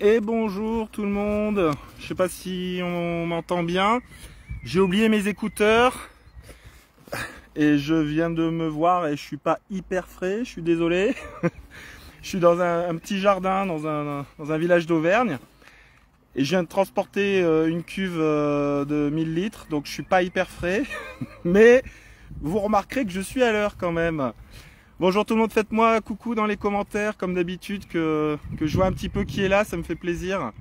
Et bonjour tout le monde, je sais pas si on m'entend bien, j'ai oublié mes écouteurs et je viens de me voir et je suis pas hyper frais, je suis désolé. Je suis dans un petit jardin, dans un village d'Auvergne et je viens de transporter une cuve de 1000 litres, donc je suis pas hyper frais, mais vous remarquerez que je suis à l'heure quand même. Bonjour tout le monde, faites-moi coucou dans les commentaires comme d'habitude, que je vois un petit peu qui est là, ça me fait plaisir.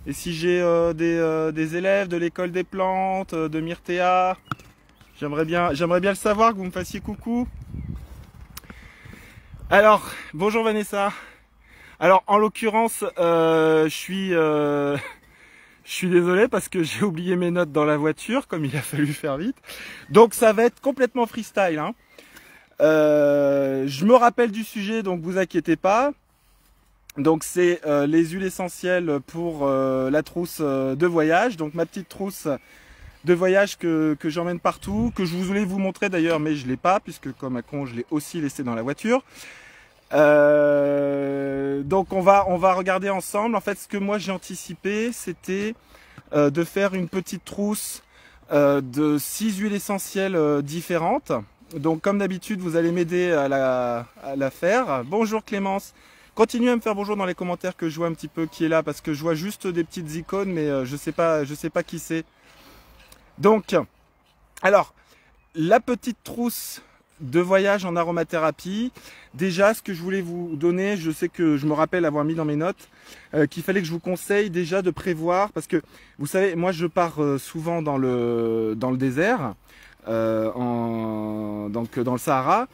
Et si j'ai des élèves de l'école des plantes, de Myrtea, j'aimerais bien le savoir, que vous me fassiez coucou. Alors, bonjour Vanessa. Alors en l'occurrence, je suis désolé parce que j'ai oublié mes notes dans la voiture, comme il a fallu faire vite. Donc ça va être complètement freestyle, hein. Je me rappelle du sujet, donc vous inquiétez pas. Donc c'est les huiles essentielles pour la trousse de voyage. Donc ma petite trousse de voyage que j'emmène partout, que je voulais vous montrer d'ailleurs, mais je l'ai pas puisque comme un con je l'ai aussi laissé dans la voiture. Donc on va regarder ensemble. En fait, ce que moi j'ai anticipé, c'était de faire une petite trousse de 6 huiles essentielles différentes. Donc comme d'habitude, vous allez m'aider à la faire. Bonjour Clémence. Continuez à me faire bonjour dans les commentaires, que je vois un petit peu qui est là, parce que je vois juste des petites icônes, mais je sais pas qui c'est. Donc, alors, la petite trousse de voyage en aromathérapie. Déjà, ce que je voulais vous donner, je sais que je me rappelle avoir mis dans mes notes, qu'il fallait que je vous conseille déjà de prévoir, parce que vous savez, moi je pars souvent dans le désert. Donc dans le Sahara,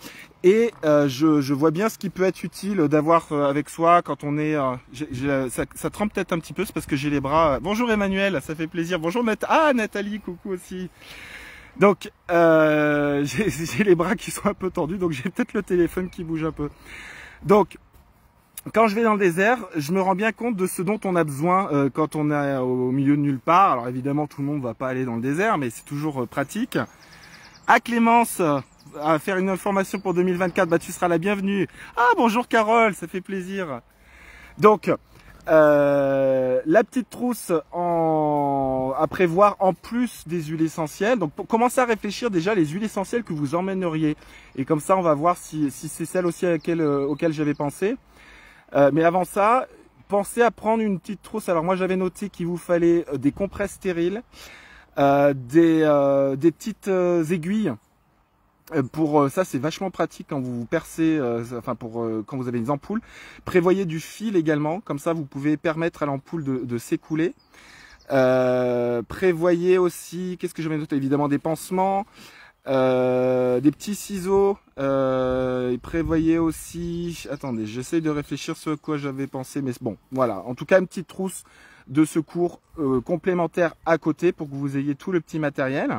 et je vois bien ce qui peut être utile d'avoir avec soi quand on est ça trempe peut-être un petit peu, c'est parce que j'ai les bras. Bonjour Emmanuel, ça fait plaisir. Bonjour Nathalie, coucou aussi. Donc j'ai les bras qui sont un peu tendus, donc j'ai peut-être le téléphone qui bouge un peu. Donc quand je vais dans le désert, je me rends bien compte de ce dont on a besoin quand on est au milieu de nulle part. Alors évidemment tout le monde va pas aller dans le désert, mais c'est toujours pratique. Ah Clémence, à faire une information pour 2024, bah tu seras la bienvenue. Ah bonjour Carole, ça fait plaisir. Donc la petite trousse à prévoir en plus des huiles essentielles. Donc pour commencer à réfléchir déjà les huiles essentielles que vous emmèneriez. Et comme ça on va voir si c'est celle aussi auquel j'avais pensé. Mais avant ça, pensez à prendre une petite trousse. Alors moi j'avais noté qu'il vous fallait des compresses stériles. Des petites aiguilles pour ça, c'est vachement pratique quand vous percez, enfin pour quand vous avez des ampoules. Prévoyez du fil également, comme ça vous pouvez permettre à l'ampoule de s'écouler. Prévoyez aussi, qu'est-ce que j'avais noté, évidemment des pansements, des petits ciseaux. Et prévoyez aussi, attendez, j'essaie de réfléchir ce à quoi j'avais pensé, mais bon, voilà. En tout cas, une petite trousse de secours complémentaire à côté pour que vous ayez tout le petit matériel.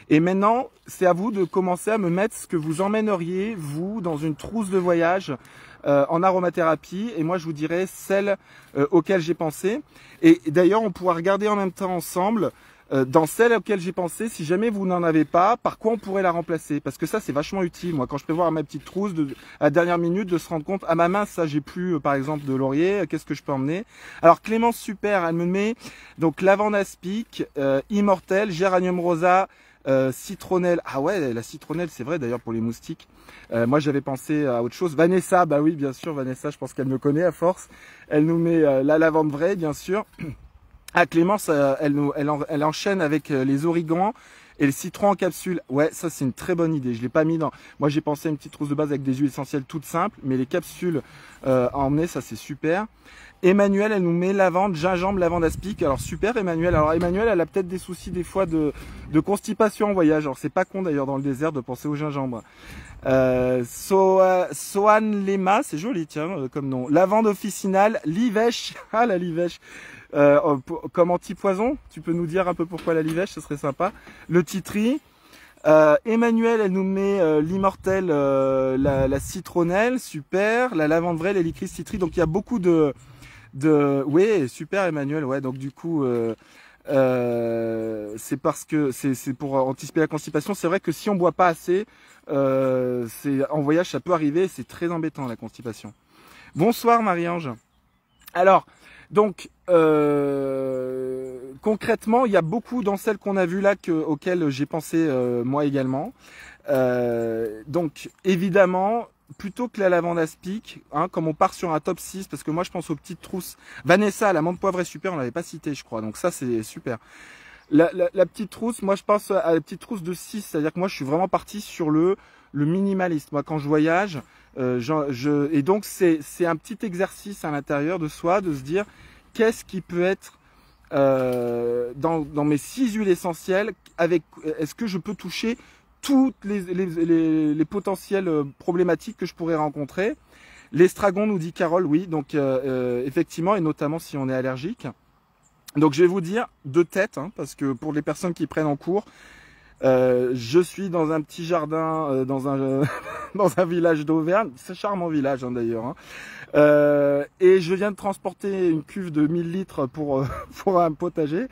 Et maintenant, c'est à vous de commencer à me mettre ce que vous emmèneriez, vous, dans une trousse de voyage en aromathérapie. Et moi, je vous dirai celle auquel j'ai pensé. Et d'ailleurs, on pourra regarder en même temps ensemble dans celle auquel j'ai pensé, si jamais vous n'en avez pas, par quoi on pourrait la remplacer. Parce que ça, c'est vachement utile. Moi, quand je prévois ma petite trousse à la dernière minute, de se rendre compte, à ma main, ça, j'ai plus, par exemple, de laurier, qu'est-ce que je peux emmener? Alors, Clémence, super, elle me met donc lavande aspic, immortel, géranium rosa, citronnelle. Ah ouais, la citronnelle, c'est vrai d'ailleurs pour les moustiques. Moi, j'avais pensé à autre chose. Vanessa, bah oui, bien sûr, Vanessa, je pense qu'elle me connaît à force. Elle nous met la lavande vraie, bien sûr. Ah, Clémence, elle enchaîne avec les origans et le citron en capsule. Ouais, ça c'est une très bonne idée. Je l'ai pas mis dans. Moi, j'ai pensé à une petite trousse de base avec des huiles essentielles toutes simples, mais les capsules à emmener, ça c'est super. Emmanuel, elle nous met lavande, gingembre, lavande aspic. Alors super, Emmanuel. Alors Emmanuel, elle a peut-être des soucis des fois de constipation en voyage. Alors c'est pas con d'ailleurs dans le désert de penser au gingembre. Soan Lema, c'est joli, tiens, comme nom. Lavande officinale, livèche. Ah la livèche. Comme antipoison, tu peux nous dire un peu pourquoi la livèche, ce serait sympa. Le titri. Emmanuel, elle nous met l'immortel, la citronnelle, super. La lavande vraie, l'hélicris citri. Donc il y a beaucoup de oui, super Emmanuel. Ouais, donc du coup, c'est parce que c'est pour anticiper la constipation. C'est vrai que si on boit pas assez, en voyage, ça peut arriver. C'est très embêtant la constipation. Bonsoir Marie-Ange. Alors, Donc, concrètement, il y a beaucoup dans celles qu'on a vues là auxquelles j'ai pensé moi également. Donc, évidemment, plutôt que la lavande aspic, hein, comme on part sur un top 6, parce que moi je pense aux petites trousses. Vanessa, la menthe poivrée super, on l'avait pas cité, je crois, donc ça c'est super. La petite trousse, moi je pense à la petite trousse de 6, c'est-à-dire que moi je suis vraiment parti sur le minimaliste. Moi quand je voyage, et donc c'est un petit exercice à l'intérieur de soi, de se dire qu'est-ce qui peut être dans mes 6 huiles essentielles, est-ce que je peux toucher toutes les potentielles problématiques que je pourrais rencontrer. L'estragon, nous dit Carole, oui, donc effectivement, et notamment si on est allergique. Donc je vais vous dire de tête, hein, parce que pour les personnes qui prennent en cours, je suis dans un petit jardin, dans un village d'Auvergne, c'est un charmant village hein, d'ailleurs, hein. Et je viens de transporter une cuve de 1000 litres pour un potager.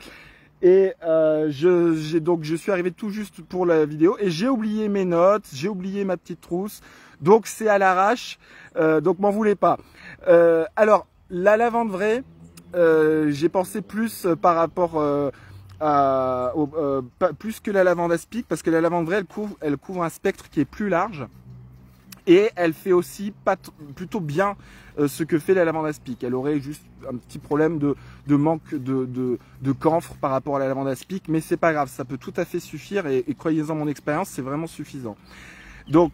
Et je suis arrivé tout juste pour la vidéo et j'ai oublié mes notes, j'ai oublié ma petite trousse, donc c'est à l'arrache, donc m'en voulez pas. Alors la lavande vraie, j'ai pensé plus par rapport plus que la lavande aspic, parce que la lavande vraie elle couvre un spectre qui est plus large. Et elle fait aussi plutôt bien ce que fait la lavande aspic. Elle aurait juste un petit problème de manque de camphre par rapport à la lavande aspic, mais c'est pas grave, ça peut tout à fait suffire et croyez-en mon expérience, c'est vraiment suffisant. Donc,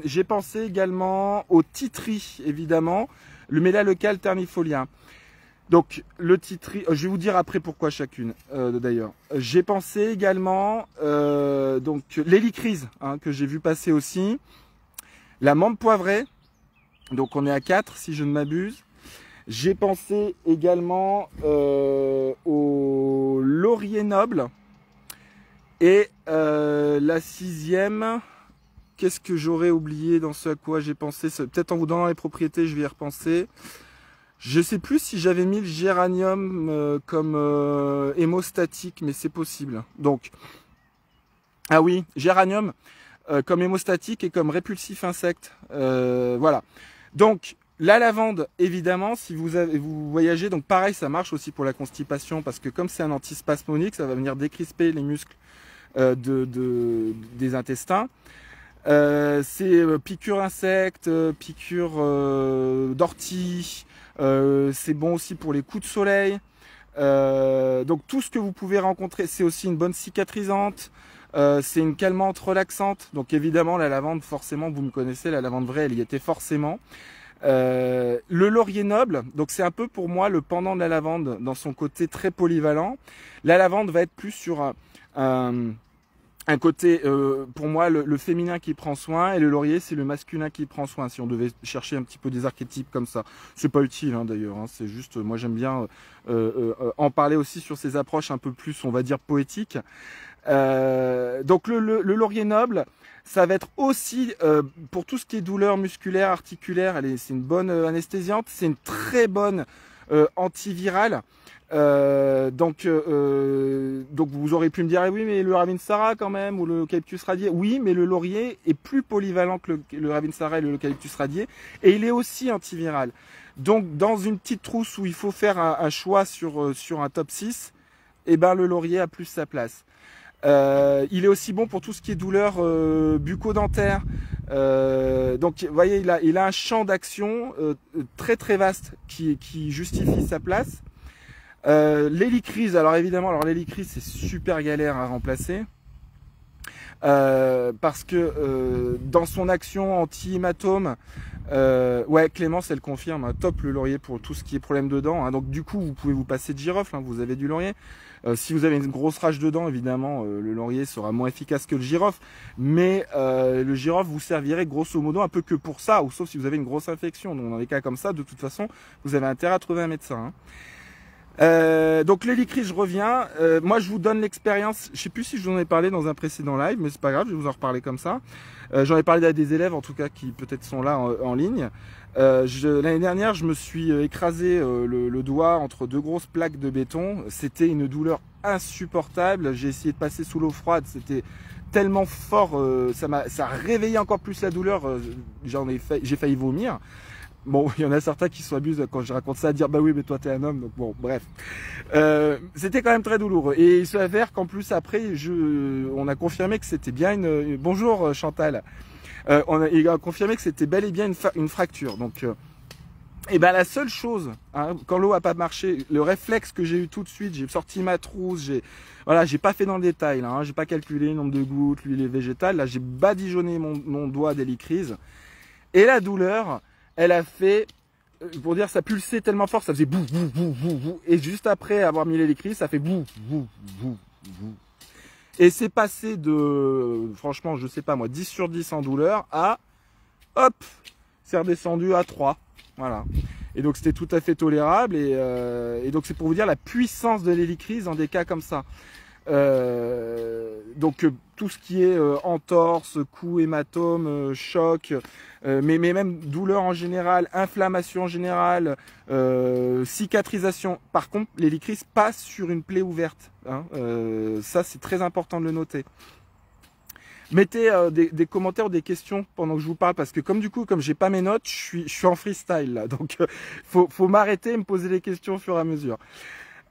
j'ai pensé également au titri, évidemment, le mélaleucal ternifolien. Donc le titri, je vais vous dire après pourquoi chacune d'ailleurs. J'ai pensé également donc l'hélicryse hein, que j'ai vu passer aussi, la menthe poivrée, donc on est à 4 si je ne m'abuse. J'ai pensé également au laurier noble et la 6e. Qu'est-ce que j'aurais oublié dans ce à quoi j'ai pensé? Peut-être en vous donnant les propriétés, je vais y repenser. Je sais plus si j'avais mis le géranium comme hémostatique, mais c'est possible. Donc, ah oui, géranium comme hémostatique et comme répulsif insecte. Voilà. Donc, la lavande, évidemment, si vous voyagez, donc pareil, ça marche aussi pour la constipation, parce que comme c'est un antispasmodique, ça va venir décrisper les muscles des intestins. C'est piqûre insectes, piqûre d'ortie. C'est bon aussi pour les coups de soleil. Donc tout ce que vous pouvez rencontrer, c'est aussi une bonne cicatrisante. C'est une calmante relaxante. Donc évidemment la lavande, forcément vous me connaissez, la lavande vraie elle y était forcément. Le laurier noble, donc c'est un peu pour moi le pendant de la lavande dans son côté très polyvalent. La lavande va être plus sur un côté, pour moi, le féminin qui prend soin, et le laurier, c'est le masculin qui prend soin, si on devait chercher un petit peu des archétypes comme ça. C'est pas utile, hein, d'ailleurs, hein, c'est juste, moi j'aime bien en parler aussi sur ces approches un peu plus, on va dire, poétiques. Donc le laurier noble, ça va être aussi, pour tout ce qui est douleur musculaire, articulaire, c'est une bonne anesthésiante, c'est une très bonne antivirale. Donc vous aurez pu me dire, eh oui, mais le Ravinsara quand même, ou l'eucalyptus radié. Oui, mais le laurier est plus polyvalent que le Ravinsara et l'eucalyptus radié, et il est aussi antiviral. Donc, dans une petite trousse où il faut faire un choix sur un top 6, eh ben, le laurier a plus sa place. Il est aussi bon pour tout ce qui est douleur bucco-dentaire. Donc, vous voyez, il a un champ d'action très très vaste qui justifie sa place. L'hélicryse, alors évidemment, l'hélicryse c'est super galère à remplacer parce que dans son action anti-hématome, ouais, Clémence elle confirme, hein, top le laurier pour tout ce qui est problème de dents, hein. Donc du coup vous pouvez vous passer de girofle, hein, vous avez du laurier. Si vous avez une grosse rage de dents, évidemment le laurier sera moins efficace que le girofle, mais le girofle vous servirait grosso modo un peu que pour ça, ou sauf si vous avez une grosse infection. Donc dans des cas comme ça, de toute façon vous avez intérêt à trouver un médecin, hein. Donc l'hélicryse, je reviens. Moi, je vous donne l'expérience. Je sais plus si je vous en ai parlé dans un précédent live, mais c'est pas grave, je vais vous en reparler comme ça. J'en ai parlé à des élèves, en tout cas, qui peut-être sont là en ligne. L'année dernière, je me suis écrasé le doigt entre deux grosses plaques de béton. C'était une douleur insupportable. J'ai essayé de passer sous l'eau froide. C'était tellement fort, ça a réveillé encore plus la douleur. J'ai failli vomir. Bon, il y en a certains qui s'abusent quand je raconte ça à dire bah oui mais toi t'es un homme, donc bon bref. C'était quand même très douloureux et il s'avère qu'en plus après on a confirmé que c'était bien bonjour Chantal, il a confirmé que c'était bel et bien une fracture. Donc et ben la seule chose, hein, quand l'eau a pas marché, le réflexe que j'ai eu tout de suite, j'ai sorti ma trousse, j'ai pas fait dans le détail là, hein, j'ai pas calculé le nombre de gouttes, l'huile végétale, là j'ai badigeonné mon doigt d'hélicryse et la douleur, elle a fait, pour dire, ça pulsait tellement fort, ça faisait bou, bou, bou, bou, bou. Et juste après avoir mis l'hélicryse, ça fait bou, bou, bou, bou. Et c'est passé de, franchement, je sais pas moi, 10 sur 10 en douleur à, hop, c'est redescendu à 3. Voilà. Et donc c'était tout à fait tolérable. Et donc c'est pour vous dire la puissance de l'hélicryse dans des cas comme ça. Donc tout ce qui est entorse, coup, hématome, choc, mais même douleur en général, inflammation en général, cicatrisation. Par contre, l'hélicryse passe sur une plaie ouverte. Hein, ça, c'est très important de le noter. Mettez des commentaires ou des questions pendant que je vous parle parce que comme j'ai pas mes notes, je suis en freestyle là, donc faut m'arrêter et me poser des questions au fur et à mesure.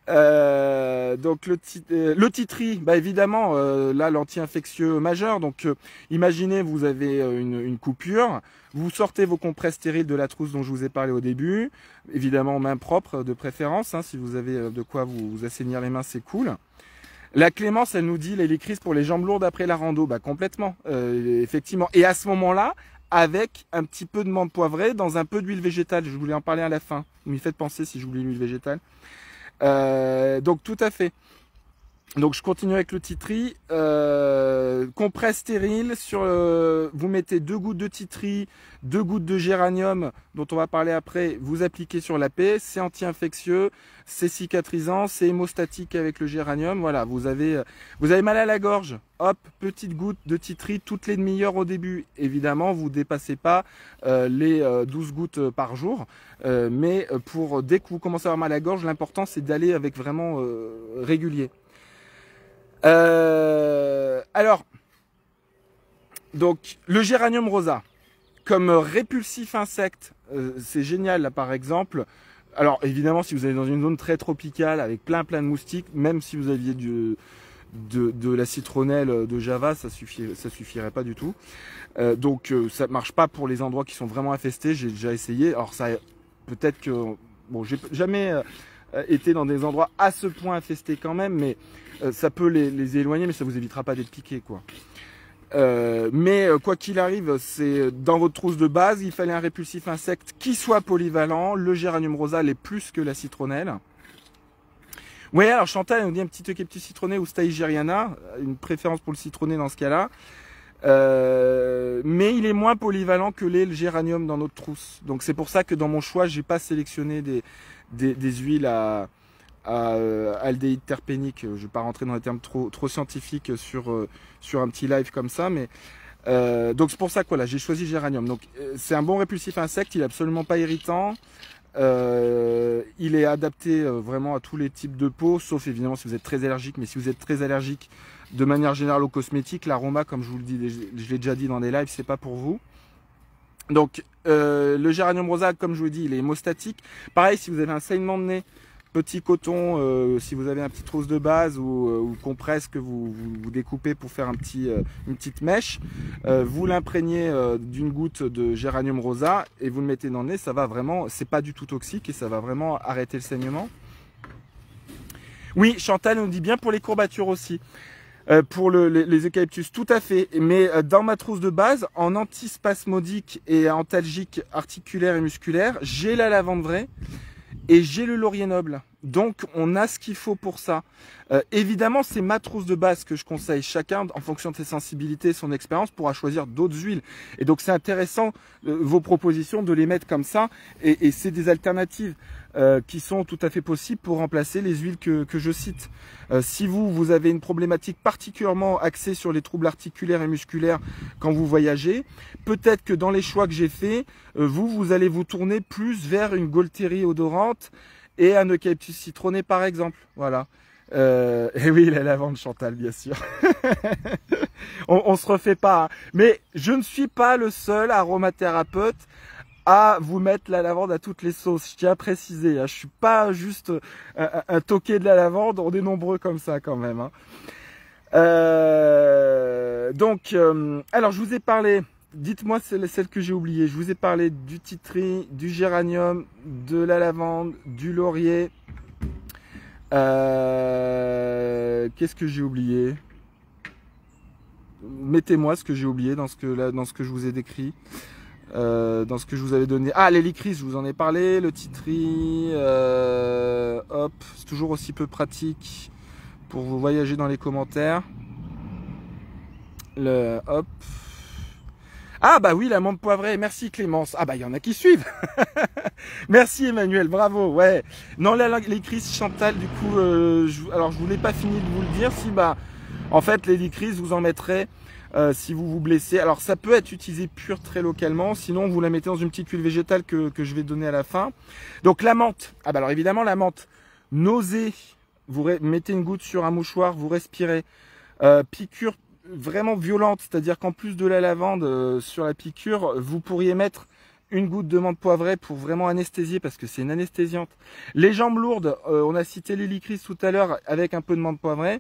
Donc le titri, bah évidemment là l'anti-infectieux majeur. Donc imaginez vous avez une coupure, vous sortez vos compresses stériles de la trousse dont je vous ai parlé au début, évidemment main propre de préférence, hein, si vous avez de quoi vous assainir les mains c'est cool. La Clémence, elle nous dit l'hélicryse pour les jambes lourdes après la rando, bah complètement, effectivement. Et à ce moment-là, avec un petit peu de menthe poivrée dans un peu d'huile végétale, je voulais en parler à la fin. Vous m'y faites penser si je voulais l'huile végétale. Donc tout à fait. Donc je continue avec le titri. Compresse stérile sur. Vous mettez 2 gouttes de titri, 2 gouttes de géranium dont on va parler après. Vous appliquez sur la plaie. C'est anti-infectieux, c'est cicatrisant, c'est hémostatique avec le géranium. Voilà, vous avez mal à la gorge. Hop, petite goutte de titri toutes les demi-heures au début. Évidemment, vous dépassez pas les 12 gouttes par jour. Mais dès que vous commencez à avoir mal à la gorge, l'important c'est d'aller avec vraiment régulier. Alors, donc le géranium rosa comme répulsif insecte, c'est génial là par exemple. Alors évidemment si vous êtes dans une zone très tropicale avec plein de moustiques, même si vous aviez de la citronnelle de Java, ça suffirait pas du tout. Donc ça marche pas pour les endroits qui sont vraiment infestés. J'ai déjà essayé. Alors ça, peut-être que bon, j'ai jamais été dans des endroits à ce point infestés quand même, mais ça peut les éloigner, mais ça vous évitera pas d'être piqué, quoi. Mais quoi qu'il arrive, c'est dans votre trousse de base, il fallait un répulsif insecte qui soit polyvalent. Le géranium rosa l'est plus que la citronnelle. Oui, alors Chantal elle nous dit un petit eucalyptus citronné ou Stahygeriana, une préférence pour le citronné dans ce cas-là. Mais il est moins polyvalent que le géranium dans notre trousse. Donc c'est pour ça que dans mon choix, j'ai pas sélectionné des huiles à aldéhyde terpénique. Je ne vais pas rentrer dans les termes trop scientifiques sur un petit live comme ça, mais donc c'est pour ça que voilà, j'ai choisi géranium. Donc c'est un bon répulsif insecte, il est absolument pas irritant. Il est adapté vraiment à tous les types de peau, sauf évidemment si vous êtes très allergique. Mais si vous êtes très allergique de manière générale aux cosmétiques, l'aroma, comme je vous le dis, je l'ai déjà dit dans des lives, c'est pas pour vous. Donc le géranium rosa, comme je vous le dis, il est hémostatique. Pareil, si vous avez un saignement de nez, petit coton, si vous avez un petit trousse de base ou compresse que vous découpez pour faire une petite mèche, vous l'imprégnez d'une goutte de géranium rosa et vous le mettez dans le nez, ça va vraiment, c'est pas du tout toxique et ça va vraiment arrêter le saignement. Oui, Chantal nous dit bien pour les courbatures aussi. Pour les eucalyptus, tout à fait. Mais dans ma trousse de base, en antispasmodique et antalgique articulaire et musculaire, j'ai la lavande vraie et j'ai le laurier noble. Donc on a ce qu'il faut pour ça. Évidemment, c'est ma trousse de base que je conseille. Chacun, en fonction de ses sensibilités, son expérience, pourra choisir d'autres huiles. Et donc c'est intéressant, vos propositions, de les mettre comme ça. Et c'est des alternatives qui sont tout à fait possibles pour remplacer les huiles que je cite. Si vous avez une problématique particulièrement axée sur les troubles articulaires et musculaires quand vous voyagez, peut-être que dans les choix que j'ai faits, vous allez vous tourner plus vers une Gaultérie odorante et un eucalyptus citronné par exemple. Voilà. Et oui, la lavande, Chantal, bien sûr. on se refait pas. Hein. Mais je ne suis pas le seul aromathérapeute à vous mettre la lavande à toutes les sauces. Je tiens à préciser, hein, je suis pas juste un toqué de la lavande, on est nombreux comme ça quand même. Hein. Alors je vous ai parlé, dites-moi celle que j'ai oubliée, je vous ai parlé du titri, du géranium, de la lavande, du laurier. Qu'est-ce que j'ai oublié? Mettez-moi ce que j'ai oublié dans ce que je vous ai décrit. Dans ce que je vous avais donné. Ah, l'hélicris, je vous en ai parlé. Le titri, hop, c'est toujours aussi peu pratique pour vous voyager dans les commentaires. Hop. Ah bah oui, la menthe poivrée. Merci Clémence. Ah bah il y en a qui suivent. Merci Emmanuel, bravo. Ouais. Non, l'hélicris, Chantal, du coup, alors je voulais pas fini de vous le dire. Si bah, en fait, l'hélicris, vous en mettrez. Si vous vous blessez, alors ça peut être utilisé pur très localement, sinon vous la mettez dans une petite huile végétale que je vais donner à la fin. Donc la menthe, ah bah alors évidemment la menthe, nausée, vous mettez une goutte sur un mouchoir, vous respirez. Piqûre vraiment violente, c'est-à-dire qu'en plus de la lavande sur la piqûre, vous pourriez mettre une goutte de menthe poivrée pour vraiment anesthésier parce que c'est une anesthésiante. Les jambes lourdes, on a cité l'hélicris tout à l'heure avec un peu de menthe poivrée.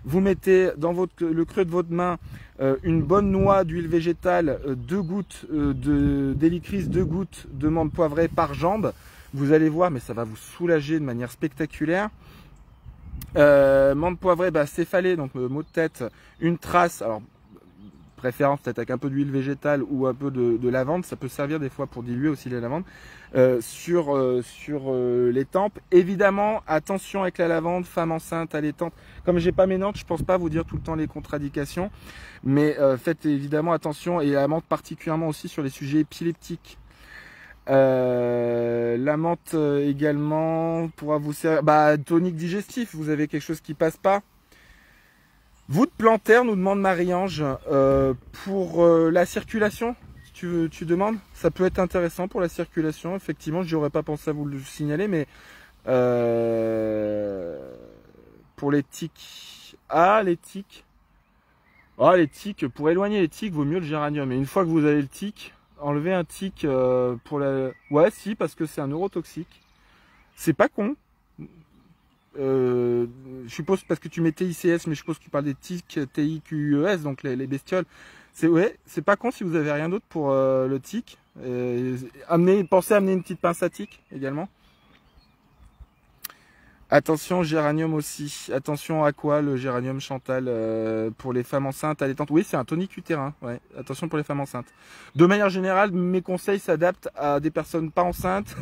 Vous mettez dans le creux de votre main une bonne noix d'huile végétale, 2 gouttes d'hélicris, 2 gouttes de menthe poivrée par jambe. Vous allez voir, mais ça va vous soulager de manière spectaculaire. Menthe poivrée, bah, céphalée, donc mot de tête, une trace. Alors, préférence peut-être avec un peu d'huile végétale ou un peu de lavande, ça peut servir des fois pour diluer aussi la lavande, sur les tempes. Évidemment, attention avec la lavande, femme enceinte, allaitante. Comme j'ai pas mes notes, je pense pas vous dire tout le temps les contre-indications, mais faites évidemment attention, et la menthe particulièrement aussi sur les sujets épileptiques. La menthe également pourra vous servir, bah, tonique digestif, vous avez quelque chose qui passe pas. Voûte plantaire, nous demande Marie-Ange, pour la circulation, tu demandes. Ça peut être intéressant pour la circulation, effectivement, je n'aurais pas pensé à vous le signaler, mais pour les tiques. Ah, les tiques. Ah, les tiques, pour éloigner les tiques, vaut mieux le géranium. Et une fois que vous avez le tic, enlevez un tic pour la... Ouais, si, parce que c'est un neurotoxique. C'est pas con. Je suppose parce que tu mets TICS, mais je suppose que tu parles des tiques TIQES, donc les bestioles. C'est pas con si vous avez rien d'autre pour le tic. Pensez à amener une petite pince à tic également. Attention, géranium aussi. Attention à quoi le géranium, Chantal, pour les femmes enceintes, allaitantes. Oui, c'est un tonique utérin. Ouais. Attention pour les femmes enceintes. De manière générale, mes conseils s'adaptent à des personnes pas enceintes,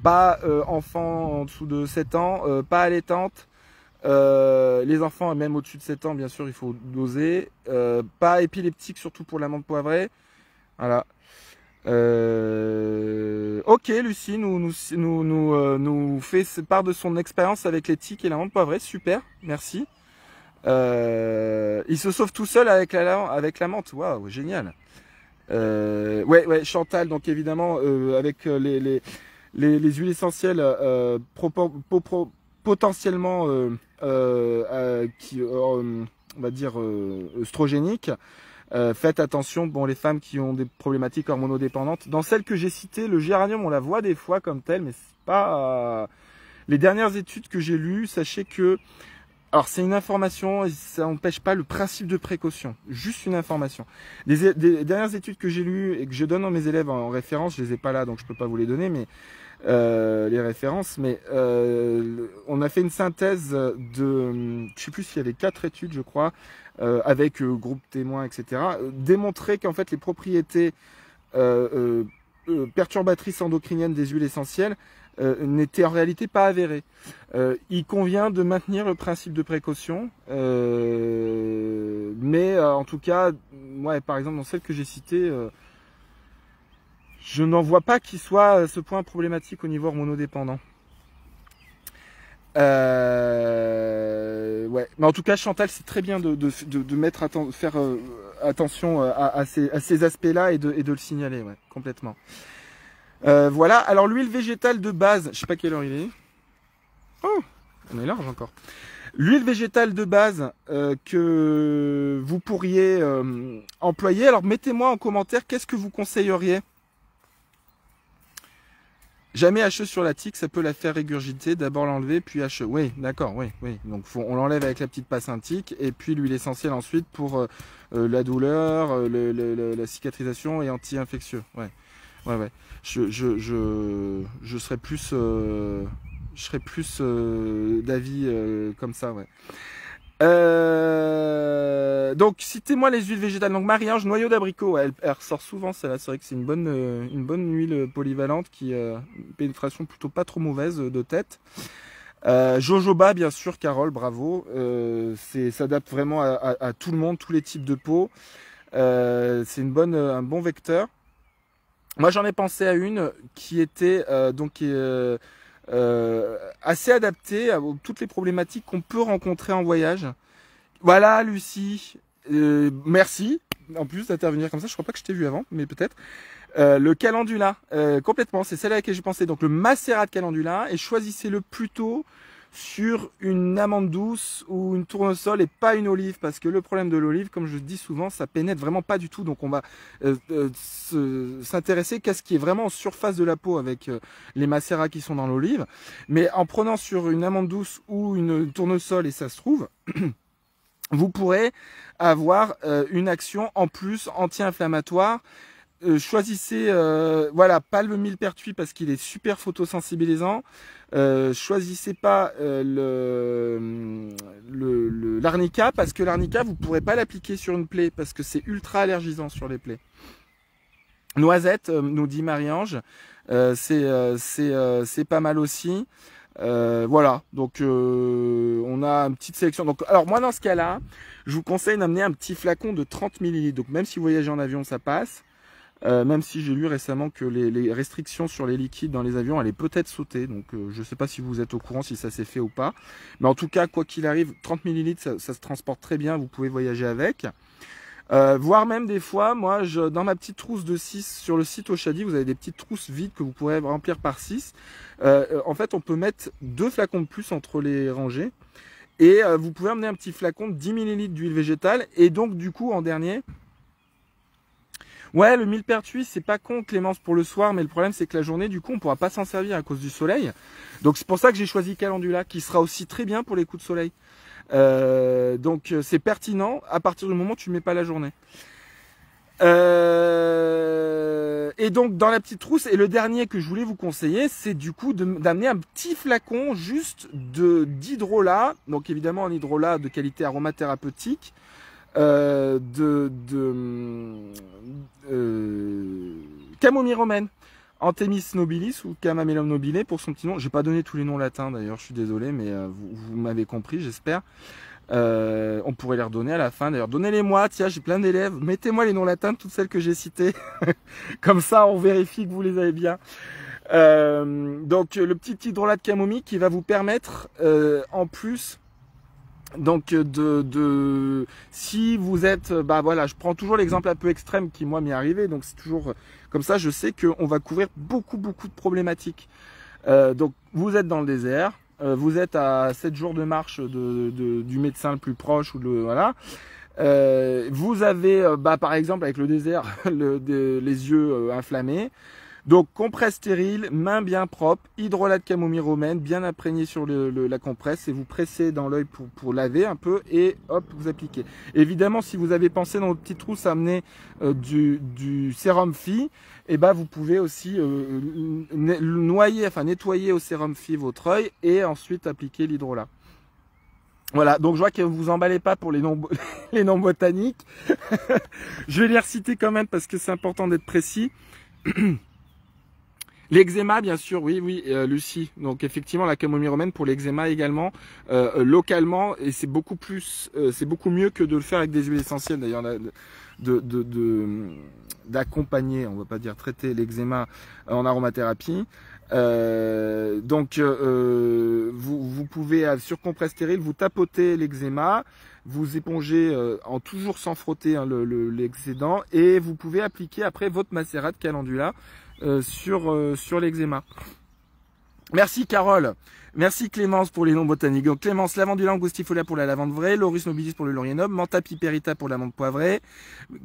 pas enfants en dessous de 7 ans, pas allaitantes. Les enfants, même au-dessus de 7 ans, bien sûr, il faut doser. Pas épileptiques, surtout pour la menthe poivrée. Voilà. Ok, Lucie nous fait part de son expérience avec les tiques et la menthe poivrée, super, merci. Il se sauve tout seul avec la menthe, waouh, génial. Ouais, Chantal, donc évidemment avec les huiles essentielles potentiellement on va dire œstrogéniques. Faites attention, bon, les femmes qui ont des problématiques hormonodépendantes. Dans celles que j'ai citées, le géranium, on la voit des fois comme telle, mais c'est pas... Les dernières études que j'ai lues, sachez que... Alors, c'est une information, et ça n'empêche pas le principe de précaution. Juste une information. Des dernières études que j'ai lues et que je donne à mes élèves en référence, je les ai pas là, donc je peux pas vous les donner, mais... les références, mais on a fait une synthèse de... Je sais plus s'il y avait 4 études, je crois, avec groupe témoin, etc., démontrer qu'en fait les propriétés perturbatrices endocriniennes des huiles essentielles n'étaient en réalité pas avérées. Il convient de maintenir le principe de précaution, mais en tout cas, ouais, par exemple dans celle que j'ai citée, je n'en vois pas qu'il soit à ce point problématique au niveau hormonodépendant. Ouais, mais en tout cas, Chantal, c'est très bien de faire attention à ces aspects-là et de le signaler, ouais, complètement. Voilà. Alors l'huile végétale de base, je sais pas quelle heure il est. Oh, on est large encore. L'huile végétale de base que vous pourriez employer. Alors mettez-moi en commentaire qu'est-ce que vous conseilleriez. Jamais HE sur la tique, ça peut la faire régurgiter. D'abord l'enlever, puis HE. Oui, d'accord, oui, oui. Donc on l'enlève avec la petite passe tique et puis l'huile essentielle ensuite pour la douleur, la cicatrisation et anti-infectieux. Ouais, ouais, ouais. Je serais plus, d'avis comme ça, ouais. Donc citez-moi les huiles végétales. Donc Marie-Ange, noyau d'abricot, elle ressort souvent celle-là. C'est vrai que c'est une bonne huile polyvalente qui a une pénétration plutôt pas trop mauvaise de tête. Jojoba, bien sûr, Carole, bravo. S'adapte vraiment à tout le monde, tous les types de peau. C'est un bon vecteur. Moi j'en ai pensé à une qui était assez adapté à toutes les problématiques qu'on peut rencontrer en voyage. Voilà, Lucie, merci. En plus d'intervenir comme ça, je crois pas que je t'ai vu avant, mais peut-être. Le calendula, complètement, c'est celle à laquelle j'ai pensé. Donc le macérat de calendula, et choisissez-le plutôt sur une amande douce ou une tournesol et pas une olive, parce que le problème de l'olive, comme je dis souvent, ça pénètre vraiment pas du tout. Donc on va s'intéresser qu'à ce qui est vraiment en surface de la peau avec les macérats qui sont dans l'olive. Mais en prenant sur une amande douce ou une tournesol, et ça se trouve, vous pourrez avoir une action en plus anti-inflammatoire. Choisissez, voilà, pas le millepertuis parce qu'il est super photosensibilisant. Choisissez pas l'arnica parce que l'arnica vous pourrez pas l'appliquer sur une plaie parce que c'est ultra allergisant sur les plaies. Noisette, nous dit Marie-Ange, c'est pas mal aussi. Voilà, donc on a une petite sélection. Donc, alors moi dans ce cas-là, je vous conseille d'amener un petit flacon de 30 ml. Donc même si vous voyagez en avion, ça passe. Même si j'ai lu récemment que les restrictions sur les liquides dans les avions allaient peut-être sauter, donc je ne sais pas si vous êtes au courant si ça s'est fait ou pas, mais en tout cas quoi qu'il arrive, 30 ml ça se transporte très bien, vous pouvez voyager avec, voire même des fois, moi dans ma petite trousse de 6 sur le site Oshadi, vous avez des petites trousses vides que vous pourrez remplir par 6, en fait on peut mettre 2 flacons de plus entre les rangées, et vous pouvez emmener un petit flacon de 10 ml d'huile végétale, et donc du coup en dernier, ouais, le millepertuis, c'est pas con, Clémence, pour le soir, mais le problème, c'est que la journée, du coup, on pourra pas s'en servir à cause du soleil. Donc, c'est pour ça que j'ai choisi Calendula, qui sera aussi très bien pour les coups de soleil. Donc, c'est pertinent à partir du moment où tu ne mets pas la journée. Et donc, dans la petite trousse, et le dernier que je voulais vous conseiller, c'est du coup d'amener un petit flacon juste d'hydrolat. Donc, évidemment, un hydrolat de qualité aromathérapeutique. Camomille romaine, Anthemis nobilis ou Camamellum nobile pour son petit nom. J'ai pas donné tous les noms latins d'ailleurs, je suis désolé, mais vous m'avez compris, j'espère. On pourrait les redonner à la fin. D'ailleurs, donnez-les-moi. Tiens, j'ai plein d'élèves. Mettez-moi les noms latins de toutes celles que j'ai citées. Comme ça, on vérifie que vous les avez bien. Donc, le petit hydrolat de camomille qui va vous permettre, en plus. Donc si vous êtes, bah voilà, je prends toujours l'exemple un peu extrême qui moi m'est arrivé, donc c'est toujours comme ça, je sais qu'on va couvrir beaucoup de problématiques. Donc vous êtes dans le désert, vous êtes à 7 jours de marche du médecin le plus proche ou voilà. Vous avez, par exemple avec le désert, les yeux inflammés. Donc compresse stérile, main bien propre, hydrolat de camomille romaine bien imprégné sur la compresse et vous pressez dans l'œil pour laver un peu et hop vous appliquez. Évidemment si vous avez pensé dans votre petite trousse à amener du sérum Phi, et vous pouvez aussi nettoyer au sérum Phi votre œil et ensuite appliquer l'hydrolat. Voilà, donc je vois que vous vous emballez pas pour les noms botaniques. Je vais les reciter quand même parce que c'est important d'être précis. L'eczéma, bien sûr, oui, Lucie. Donc effectivement, la camomille romaine pour l'eczéma également, localement, et c'est beaucoup mieux que de le faire avec des huiles essentielles. D'ailleurs, d'accompagner, on va pas dire traiter l'eczéma en aromathérapie. Donc vous pouvez sur compresse stérile vous tapoter l'eczéma, vous épongez en toujours sans frotter l'excédent et vous pouvez appliquer après votre macérat de calendula sur l'eczéma. Merci Carole. Merci Clémence pour les noms botaniques. Donc Clémence, lavandula angustifolia pour la lavande vraie, Laurus nobilis pour le laurier noble, Manta piperita pour l'amande poivrée,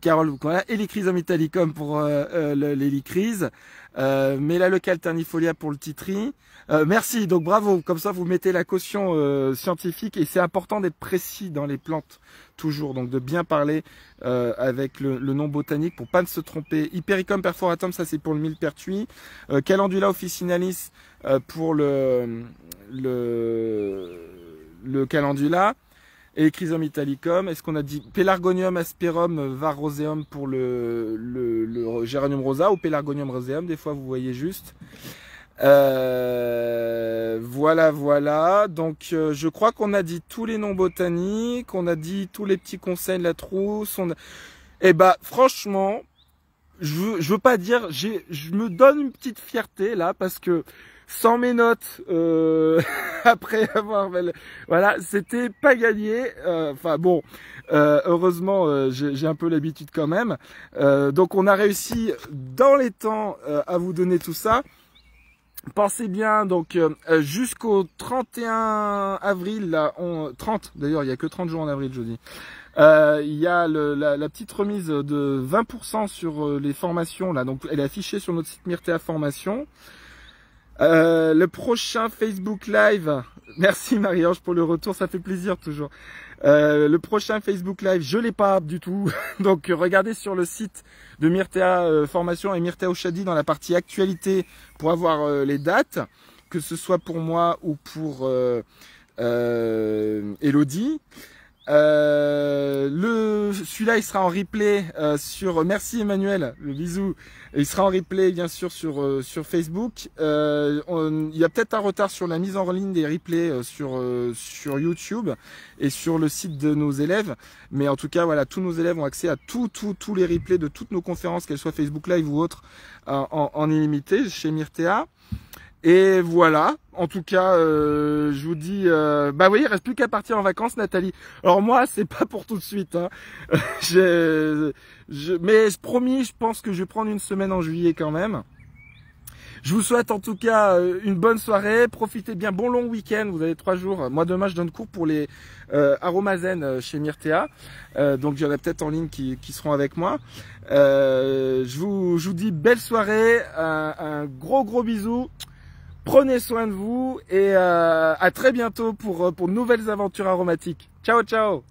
Carole, voilà, Helichrysum italicum pour l'hélicryse, Melaleuca alternifolia pour le titri. Merci, donc bravo, comme ça vous mettez la caution scientifique et c'est important d'être précis dans les plantes, toujours, donc de bien parler avec le nom botanique pour pas se tromper. Hypericum perforatum, ça c'est pour le millepertuis, Calendula officinalis pour le calendula, et Chrysum italicum. Est-ce qu'on a dit Pelargonium asperum var roseum pour le géranium rosa, ou Pelargonium roseum, des fois vous voyez juste. Voilà. Donc je crois qu'on a dit tous les noms botaniques, on a dit tous les petits conseils de la trousse. Eh bah franchement, je veux pas dire, je me donne une petite fierté là parce que sans mes notes, après avoir, voilà, c'était pas gagné. Enfin bon, heureusement, j'ai un peu l'habitude quand même. Donc on a réussi dans les temps à vous donner tout ça. Pensez bien, donc jusqu'au 31 avril, là, 30 d'ailleurs, il n'y a que 30 jours en avril, je dis. Il y a la petite remise de 20% sur les formations, là, donc elle est affichée sur notre site Myrtea Formation. Le prochain Facebook Live, merci Marie-Ange pour le retour, ça fait plaisir toujours. Le prochain Facebook Live, je l'ai pas du tout, donc regardez sur le site de Myrtea Formation et Myrtea Oshadi dans la partie actualité pour avoir les dates, que ce soit pour moi ou pour Elodie. Celui-là il sera en replay sur, merci Emmanuel, le bisou, il sera en replay bien sûr sur Facebook. Il y a peut-être un retard sur la mise en ligne des replays sur YouTube et sur le site de nos élèves, mais en tout cas voilà, tous nos élèves ont accès à tous les replays de toutes nos conférences, qu'elles soient Facebook Live ou autres, en illimité chez Myrtea. Et voilà, en tout cas, je vous dis, bah oui, il reste plus qu'à partir en vacances, Nathalie. Alors moi, c'est pas pour tout de suite, hein. Mais promis, je pense que je vais prendre une semaine en juillet quand même. Je vous souhaite en tout cas une bonne soirée, profitez bien, bon long week-end, vous avez 3 jours. Moi demain je donne cours pour les aromazen chez Myrtea, donc il y en a peut-être en ligne qui seront avec moi. Je vous dis belle soirée, un gros bisou. Prenez soin de vous et à très bientôt pour de nouvelles aventures aromatiques. Ciao, ciao!